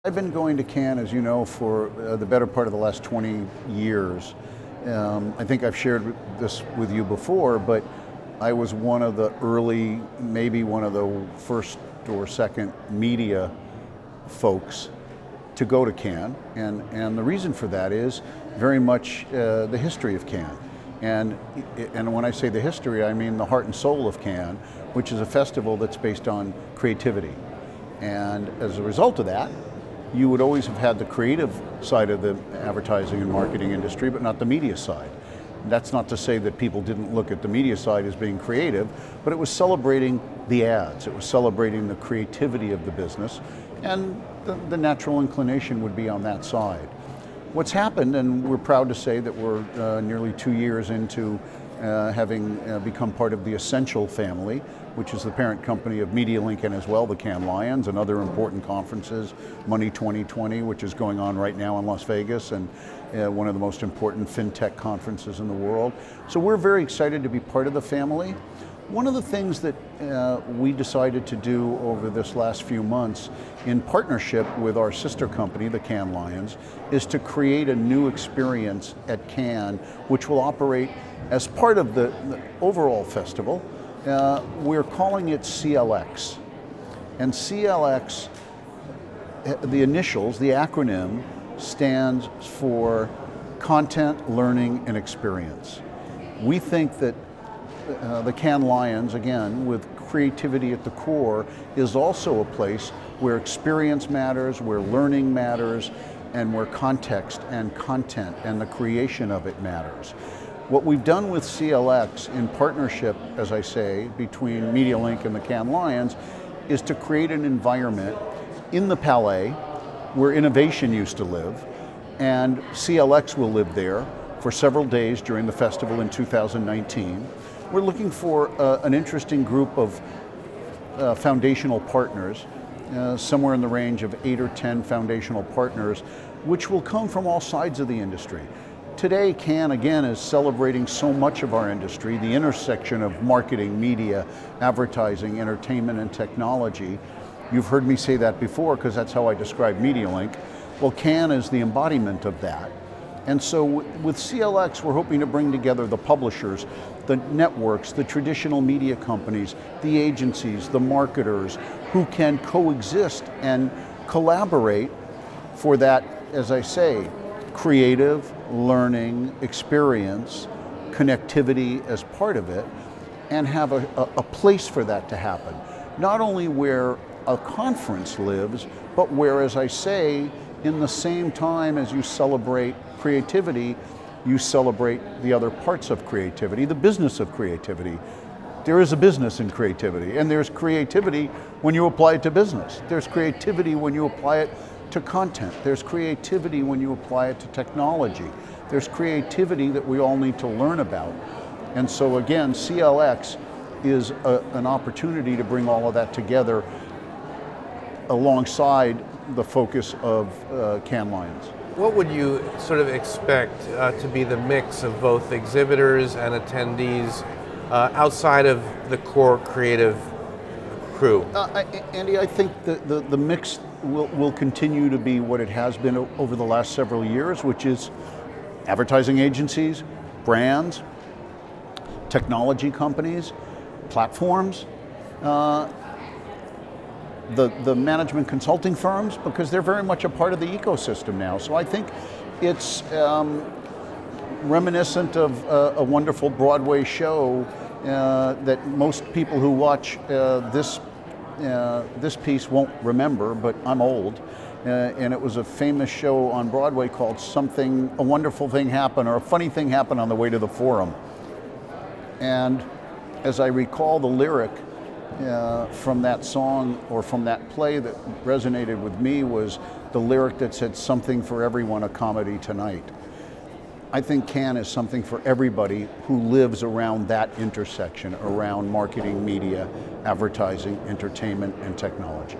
I've been going to Cannes, as you know, for the better part of the last 20 years. I think I've shared this with you before, but I was one of the early, maybe one of the first or second media folks to go to Cannes, and the reason for that is very much the history of Cannes. And when I say the history, I mean the heart and soul of Cannes, which is a festival that's based on creativity. And as a result of that, you would always have had the creative side of the advertising and marketing industry, but not the media side. That's not to say that people didn't look at the media side as being creative, but it was celebrating the ads, it was celebrating the creativity of the business, and the natural inclination would be on that side. What's happened, and we're proud to say that we're nearly 2 years into having become part of the Essential family, which is the parent company of MediaLink and as well the Cannes Lions and other important conferences, Money 2020, which is going on right now in Las Vegas, and one of the most important fintech conferences in the world. So we're very excited to be part of the family. One of the things that we decided to do over this last few months in partnership with our sister company, the Cannes Lions, is to create a new experience at Cannes, which will operate as part of the overall festival. We're calling it CLX. And CLX, the initials, the acronym, stands for Content, Learning, and Experience. We think that the Cannes Lions, again, with creativity at the core, is also a place where experience matters, where learning matters, and where context and content and the creation of it matters. What we've done with CLX in partnership, as I say, between MediaLink and the Cannes Lions, is to create an environment in the Palais where innovation used to live, and CLX will live there for several days during the festival in 2019. We're looking for an interesting group of foundational partners, somewhere in the range of 8 or 10 foundational partners, which will come from all sides of the industry. Today, Cannes, again, is celebrating so much of our industry, the intersection of marketing, media, advertising, entertainment, and technology. You've heard me say that before because that's how I describe MediaLink. Well, Cannes is the embodiment of that. And so with CLX, we're hoping to bring together the publishers, the networks, the traditional media companies, the agencies, the marketers, who can coexist and collaborate for that, as I say, creative, learning, experience, connectivity as part of it, and have a place for that to happen. Not only where a conference lives, but where, as I say, in the same time as you celebrate creativity, you celebrate the other parts of creativity, the business of creativity. There is a business in creativity, and there's creativity when you apply it to business. There's creativity when you apply it to content. There's creativity when you apply it to technology. There's creativity that we all need to learn about. And so again, CLX is an opportunity to bring all of that together alongside the focus of Cannes Lions. What would you sort of expect to be the mix of both exhibitors and attendees outside of the core creative crew? Andy, I think the mix will continue to be what it has been over the last several years, which is advertising agencies, brands, technology companies, platforms, the management consulting firms, because they're very much a part of the ecosystem now. So I think it's reminiscent of a wonderful Broadway show that most people who watch this piece won't remember, but I'm old. And it was a famous show on Broadway called A Wonderful Thing Happened, or A Funny Thing Happened on the Way to the Forum. And as I recall the lyric from that song, or from that play, that resonated with me was the lyric that said, "Something for everyone, a comedy tonight." I think Cannes is something for everybody who lives around that intersection, around marketing, media, advertising, entertainment, and technology.